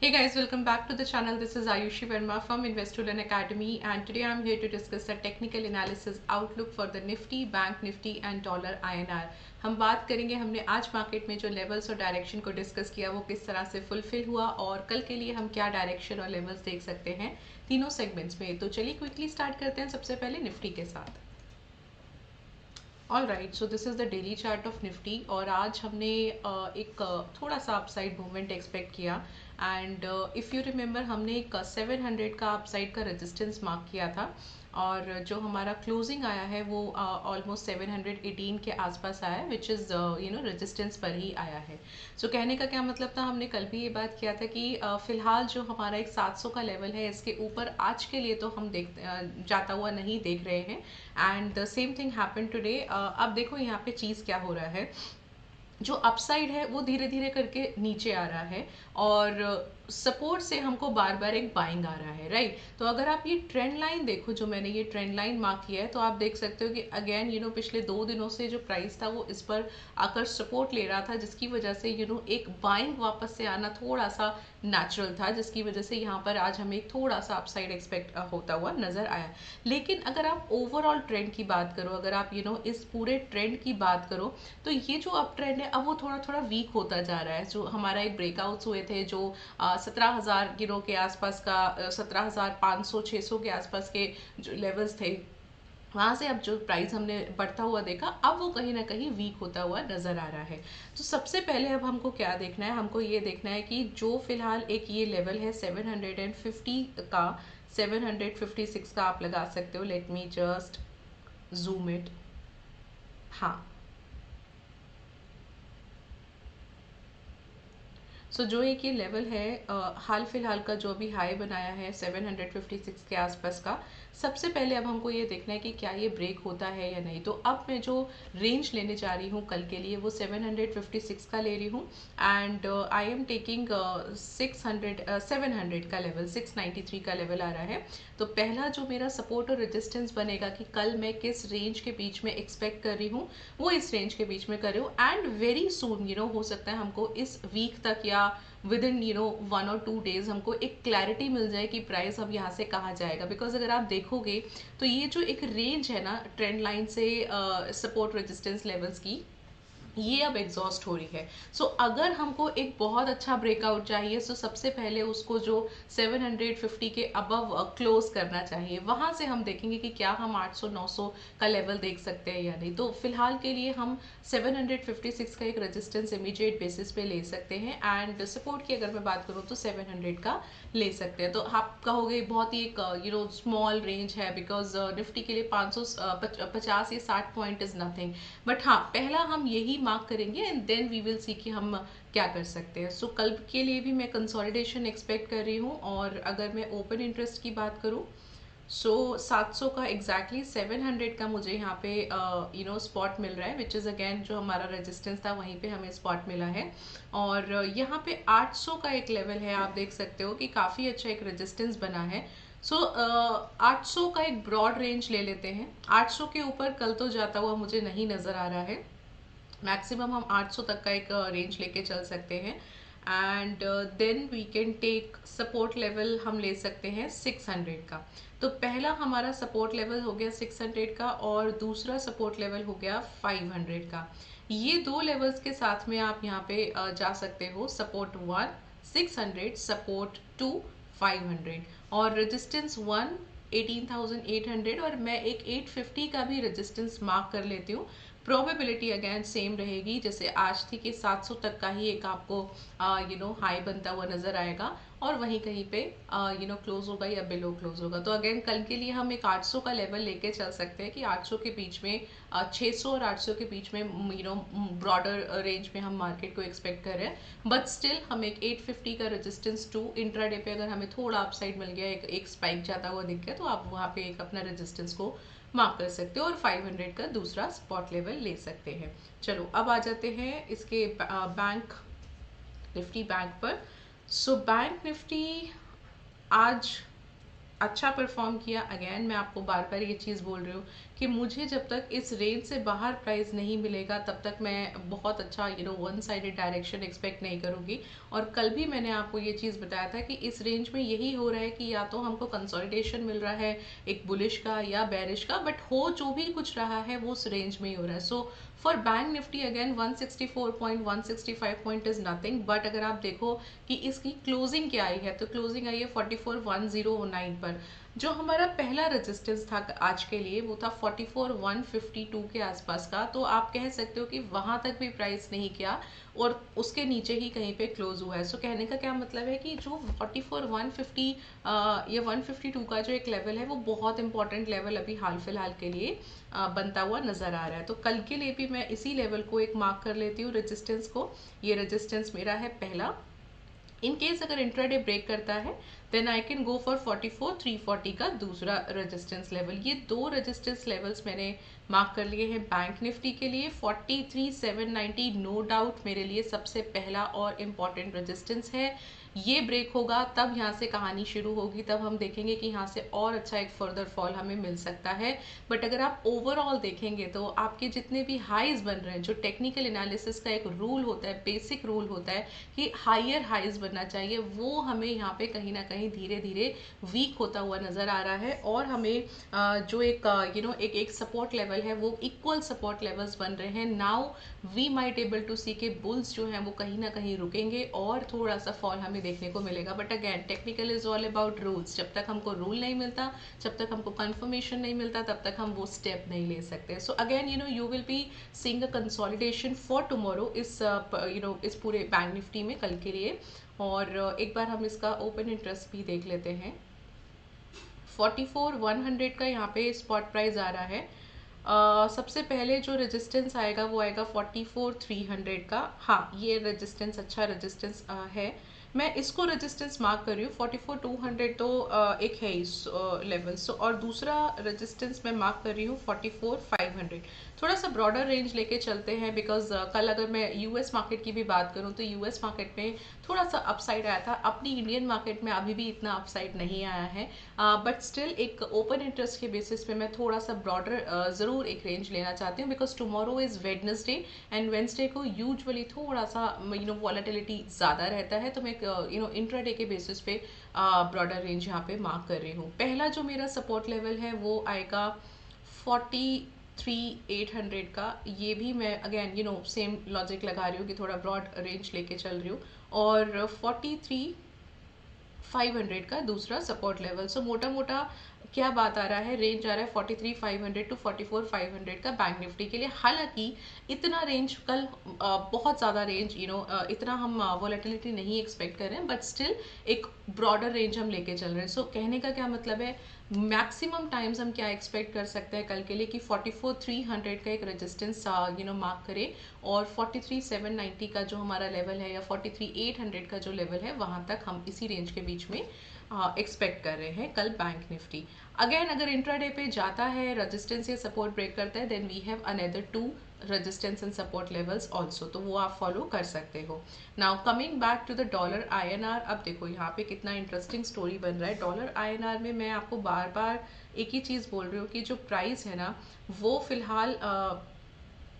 Hey guys, welcome back to the channel. This is Ayushi Verma from Investolearn Academy, and today I'm here to discuss the technical analysis outlook for the Nifty, Bank Nifty and Dollar INR. हम बात करेंगे हमने आज market में जो levels और direction को discuss किया वो किस तरह से फुलफिल हुआ और कल के लिए हम क्या डायरेक्शन और लेवल्स देख सकते हैं तीनों सेगमेंट्स में। तो चलिए क्विकली स्टार्ट करते हैं सबसे पहले निफ्टी के साथ। All right, so this is the daily chart of Nifty और आज हमने एक थोड़ा सा अपसाइड मूवमेंट एक्सपेक्ट किया एंड इफ़ यू रिमेंबर हमने एक 700 का अपसाइड का रेजिस्टेंस मार्क किया था और जो हमारा क्लोजिंग आया है वो ऑलमोस्ट 718 के आसपास आया है विच इज़ रेजिस्टेंस पर ही आया है। सो कहने का क्या मतलब था, हमने कल भी ये बात किया था कि फ़िलहाल जो हमारा एक 700 का लेवल है इसके ऊपर आज के लिए तो हम जाता हुआ नहीं देख रहे हैं and the same thing happen today. अब देखो यहाँ पे चीज़ क्या हो रहा है, जो अपसाइड है वो धीरे धीरे करके नीचे आ रहा है और सपोर्ट से हमको बार बार एक बाइंग आ रहा है, राइट। तो अगर आप ये ट्रेंड लाइन देखो, जो मैंने ये ट्रेंड लाइन मार्क किया है, तो आप देख सकते हो कि अगेन पिछले 2 दिनों से जो प्राइस था वो इस पर आकर सपोर्ट ले रहा था, जिसकी वजह से एक बाइंग वापस से आना थोड़ा सा नेचुरल था, जिसकी वजह से यहाँ पर आज हमें थोड़ा सा अपसाइड एक्सपेक्ट होता हुआ नजर आया। लेकिन अगर आप ओवरऑल ट्रेंड की बात करो, अगर आप इस पूरे ट्रेंड की बात करो, तो ये जो अप ट्रेंड है अब वो थोड़ा थोड़ा वीक होता जा रहा है। जो हमारा एक ब्रेकआउट्स हुए थे जो 17,000 के आसपास का, 17,500 600 के आसपास के जो लेवल्स थे, वहाँ से अब जो प्राइस हमने बढ़ता हुआ देखा, अब वो कहीं ना कहीं वीक होता हुआ नज़र आ रहा है। तो सबसे पहले अब हमको क्या देखना है, हमको ये देखना है कि जो फिलहाल एक ये लेवल है 750 का, 756 का आप लगा सकते हो। Let me just zoom it. हाँ, सो जो एक ये लेवल है हाल फिलहाल का जो अभी हाई बनाया है 756 के आसपास का, सबसे पहले अब हमको ये देखना है कि क्या ये ब्रेक होता है या नहीं। तो अब मैं जो रेंज लेने जा रही हूँ कल के लिए वो 756 का ले रही हूँ एंड आई एम टेकिंग 700 का लेवल, 693 का लेवल आ रहा है। तो पहला जो मेरा सपोर्ट और रेजिस्टेंस बनेगा कि कल मैं किस रेंज के बीच में एक्सपेक्ट कर रही हूँ, वो इस रेंज के बीच में कर रही हूँ एंड वेरी सून हो सकता है हमको इस वीक तक या विद इन 1 और 2 डेज हमको एक क्लैरिटी मिल जाए कि प्राइस अब यहाँ से कहाँ जाएगा। बिकॉज अगर आप देखोगे तो ये जो एक रेंज है ना ट्रेंड लाइन से सपोर्ट रेजिस्टेंस लेवल्स की, ये अब एग्जॉस्ट हो रही है। सो अगर हमको एक बहुत अच्छा ब्रेकआउट चाहिए तो सबसे पहले उसको जो 750 के अबव क्लोज करना चाहिए, वहां से हम देखेंगे कि क्या हम 800 900 का लेवल देख सकते हैं या नहीं। तो फिलहाल के लिए हम 756 का एक रेजिस्टेंस इमीडिएट बेसिस पे ले सकते हैं एंड सपोर्ट की अगर मैं बात करूँ तो 700 का ले सकते हैं। तो आप कहोगे बहुत ही एक स्मॉल रेंज है, बिकॉज निफ्टी के लिए 550 या 60 पॉइंट इज नथिंग। बट हाँ, पहला हम यही मार्क करेंगे and then we will see कि हम क्या कर सकते हैं। सो कल के लिए भी मैं कंसोलिडेशन एक्सपेक्ट कर रही हूँ और अगर मैं ओपन इंटरेस्ट की बात करूँ, सो 700 का एग्जैक्टली 700 का मुझे यहाँ पे स्पॉट मिल रहा है, विच इज़ अगेन जो हमारा रेजिस्टेंस था वहीं पे हमें स्पॉट मिला है। और यहाँ पे 800 का एक लेवल है, आप देख सकते हो कि काफ़ी अच्छा एक रेजिस्टेंस बना है। सो 800 का एक ब्रॉड रेंज ले लेते हैं। 800 के ऊपर कल तो जाता हुआ मुझे नहीं नज़र आ रहा है। मैक्सिमम हम 800 तक का एक रेंज लेके चल सकते हैं and then we can take support level, हम ले सकते हैं 600 का। तो पहला हमारा सपोर्ट लेवल हो गया 600 का और दूसरा सपोर्ट लेवल हो गया 500 का। ये दो लेवल्स के साथ में आप यहाँ पे जा सकते हो। सपोर्ट 1 600, सपोर्ट 2 500 और रेजिस्टेंस 1 18,800 और मैं एक 850 का भी रेजिस्टेंस मार्क कर लेती हूँ। प्रोबेबिलिटी अगेन सेम रहेगी जैसे आज थी कि 700 तक का ही एक आपको हाई बनता हुआ नजर आएगा और वहीं कहीं पे क्लोज होगा या बिलो क्लोज होगा। तो अगेन कल के लिए हम एक 800 का लेवल लेके चल सकते हैं कि 800 के बीच में 600 और 800 के बीच में ब्रॉडर रेंज में हम मार्केट को एक्सपेक्ट कर रहे हैं। बट स्टिल हम एक 850 का रेजिस्टेंस टू इंट्राडे पे अगर हमें थोड़ा अपसाइड मिल गया, एक स्पाइक जाता हुआ दिख गया, तो आप वहाँ पे एक अपना रेजिस्टेंस को मार्क कर सकते हो और 500 का दूसरा स्पॉट लेवल ले सकते हैं। चलो अब आ जाते हैं इसके बैंक निफ्टी बैंक पर। सो बैंक निफ्टी आज अच्छा परफॉर्म किया। अगेन मैं आपको बार बार ये चीज़ बोल रही हूँ कि मुझे जब तक इस रेंज से बाहर प्राइस नहीं मिलेगा तब तक मैं बहुत अच्छा वन साइडेड डायरेक्शन एक्सपेक्ट नहीं करूँगी। और कल भी मैंने आपको ये चीज़ बताया था कि इस रेंज में यही हो रहा है कि या तो हमको कंसोलिडेशन मिल रहा है एक बुलिश का या बेरिश का, बट हो जो भी कुछ रहा है वो उस रेंज में ही हो रहा है। So for bank Nifty again 164 point 165 point is nothing, but अगर आप देखो कि इसकी क्लोजिंग क्या आई है तो क्लोजिंग आई है 44,1009 पर। जो हमारा पहला रेजिस्टेंस था आज के लिए वो था 44,152 के आसपास का, तो आप कह सकते हो कि वहां तक भी प्राइस नहीं किया और उसके नीचे ही कहीं पे क्लोज हुआ है। सो कहने का क्या मतलब है कि जो 44,150 या 152 का जो एक लेवल है वो बहुत इंपॉर्टेंट लेवल अभी हाल फिलहाल के लिए बनता हुआ नजर आ रहा है। तो कल के लिए भी मैं इसी लेवल को एक मार्क कर लेती हूँ रेजिस्टेंस को। ये रेजिस्टेंस मेरा है पहला। इन केस अगर इंट्राडे ब्रेक करता है then I can go for 44,340 का दूसरा रेजिस्टेंस लेवल। ये दो रेजिस्टेंस लेवल्स मैंने मार्क कर लिए हैं बैंक निफ्टी के लिए। 43,790 नो डाउट मेरे लिए सबसे पहला और इम्पॉर्टेंट रेजिस्टेंस है। ये ब्रेक होगा तब यहाँ से कहानी शुरू होगी, तब हम देखेंगे कि यहाँ से और अच्छा एक फर्दर फॉल हमें मिल सकता है। बट अगर आप ओवरऑल देखेंगे तो आपके जितने भी हाइज बन रहे हैं, जो टेक्निकल एनालिसिस का एक रूल होता है, बेसिक रूल होता है कि हायर हाइज बनना चाहिए, वो हमें यहाँ पे कहीं ना कहीं धीरे धीरे वीक होता हुआ नजर आ रहा है। और हमें जो एक एक सपोर्ट लेवल है वो इक्वल सपोर्ट लेवल्स बन रहे हैं। Now we might able to see के बुल्स जो हैं वो कहीं ना कहीं रुकेंगे और थोड़ा सा फॉल हमें देखने को मिलेगा। But again technical is all about rules. जब तक हमको रूल नहीं मिलता, जब तक हमको कंफर्मेशन नहीं मिलता, तब तक हम वो स्टेप नहीं ले सकते। So again you will be seeing a consolidation for tomorrow इस पूरे बैंक निफ्टी में कल के लिए। और एक बार हम इसका ओपन इंटरेस्ट भी देख लेते हैं। 44,100 का यहाँ पे स्पॉट प्राइस आ रहा है। सबसे पहले जो रेजिस्टेंस आएगा वो आएगा 44,300 का। हाँ, ये रेजिस्टेंस अच्छा रेजिस्टेंस है। मैं इसको रेजिस्टेंस मार्क कर रही हूँ। 44,200 तो एक है इस लेवल। सो और दूसरा रेजिस्टेंस मैं मार्क कर रही हूँ 44,500। थोड़ा सा ब्रॉडर रेंज लेके चलते हैं बिकॉज कल अगर मैं यूएस मार्केट की भी बात करूँ तो यूएस मार्केट में थोड़ा सा अपसाइड आया था। अपनी इंडियन मार्केट में अभी भी इतना अपसाइड नहीं आया है, बट स्टिल एक ओपन इंटरेस्ट के बेसिस पे मैं थोड़ा सा ब्रॉडर ज़रूर एक रेंज लेना चाहती हूँ because tomorrow is Wednesday and Wednesday को यूजुअली थोड़ा सा वॉलेटिलिटी ज़्यादा रहता है। तो मैं इंट्राडे के बेसिस पे ब्रॉडर रेंज यहाँ पे मार्क कर रही हूँ। पहला जो मेरा सपोर्ट लेवल है वो आएगा 43,800 का। ये भी मैं अगेन सेम लॉजिक लगा रही हूँ कि थोड़ा ब्रॉड रेंज लेके चल रही हूँ। और 43,500 का दूसरा सपोर्ट लेवल। सो मोटा मोटा क्या बात आ रहा है, रेंज आ रहा है 43,500 टू 44,500 का बैंक निफ्टी के लिए। हालांकि इतना रेंज कल बहुत ज़्यादा रेंज इतना हम वॉलेटिलिटी नहीं एक्सपेक्ट कर रहे हैं, बट स्टिल एक ब्रॉडर रेंज हम लेके चल रहे हैं। सो कहने का क्या मतलब है, मैक्सिमम टाइम्स हम क्या एक्सपेक्ट कर सकते हैं कल के लिए कि 44,300 का एक रेजिस्टेंस मार्क करें और 43,790 का जो हमारा लेवल है या 43,800 का जो लेवल है वहां तक हम इसी रेंज के बीच में एक्सपेक्ट कर रहे हैं कल बैंक निफ्टी। अगेन अगर इंट्राडे पे जाता है, रेजिस्टेंस या सपोर्ट ब्रेक करता है, then we have another 2 resistance and support levels also, तो वो आप फॉलो कर सकते हो। Now coming back to the dollar INR। अब देखो यहाँ पे कितना इंटरेस्टिंग स्टोरी बन रहा है। डॉलर INR में मैं आपको बार बार एक ही चीज़ बोल रही हूँ कि जो प्राइस है ना वो फिलहाल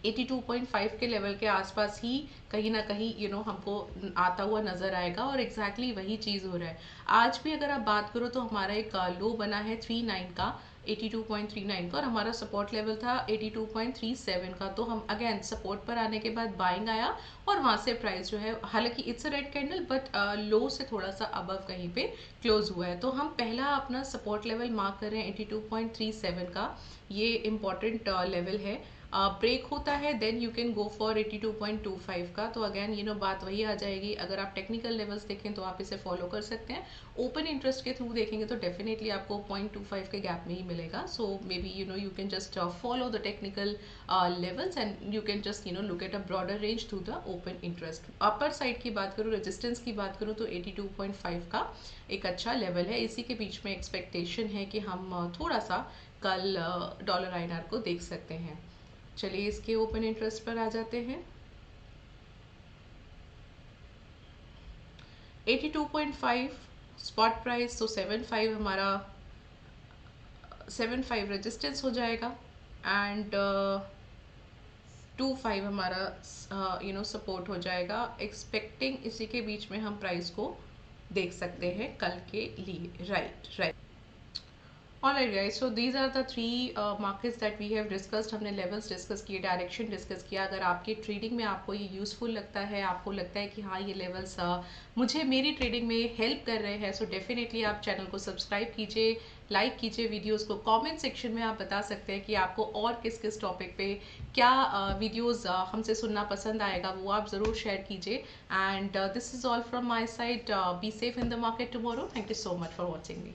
82.5 के लेवल के आसपास ही कहीं ना कहीं हमको आता हुआ नजर आएगा और एग्जैक्टली वही चीज़ हो रहा है। आज भी अगर आप बात करो तो हमारा एक लो बना है 39 का, 82.39 का, और हमारा सपोर्ट लेवल था 82.37 का। तो हम अगेन सपोर्ट पर आने के बाद बाइंग आया और वहां से प्राइस जो है, हालांकि it's a red candle but low से थोड़ा सा अबव कहीं पे क्लोज हुआ है। तो हम पहला अपना सपोर्ट लेवल मार्क कर रहे हैं 82.37 का। ये इंपॉर्टेंट लेवल है। ब्रेक होता है then you can go for 82.25 का। तो अगेन बात वही आ जाएगी। अगर आप टेक्निकल लेवल्स देखें तो आप इसे फॉलो कर सकते हैं। ओपन इंटरेस्ट के थ्रू देखेंगे तो डेफिनेटली आपको 0.25 के गैप में ही मिलेगा। So maybe you can just follow the technical levels and you can just look at a broader range through the open interest. Upper side की बात करूँ, रेजिस्टेंस की बात करूँ तो 82.5 का एक अच्छा लेवल है। इसी के बीच में एक्सपेक्टेशन है कि हम थोड़ा सा कल डॉलर INR को देख सकते हैं। चलिए इसके ओपन इंटरेस्ट पर आ जाते हैं। 82.5 स्पॉट प्राइस, तो 75 हमारा 75 रेजिस्टेंस हो जाएगा। एंड 2.5 हमारा सपोर्ट हो जाएगा। एक्सपेक्टिंग इसी के बीच में हम प्राइस को देख सकते हैं कल के लिए। Right right. Alright guys, so these are the three markets that we have discussed। हमने levels discuss किए, डायरेक्शन डिस्कस किया। अगर आपके ट्रेडिंग में आपको ये यूज़फुल लगता है, आपको लगता है कि हाँ ये लेवल्स मुझे मेरी ट्रेडिंग में हेल्प कर रहे हैं, सो डेफिनेटली आप चैनल को सब्सक्राइब कीजिए, लाइक कीजिए वीडियोस को। कमेंट सेक्शन में आप बता सकते हैं कि आपको और किस किस टॉपिक पे क्या वीडियोस हमसे सुनना पसंद आएगा, वो आप ज़रूर शेयर कीजिए। And this is all from my side. Be safe in the market tomorrow. Thank you so much for watching me.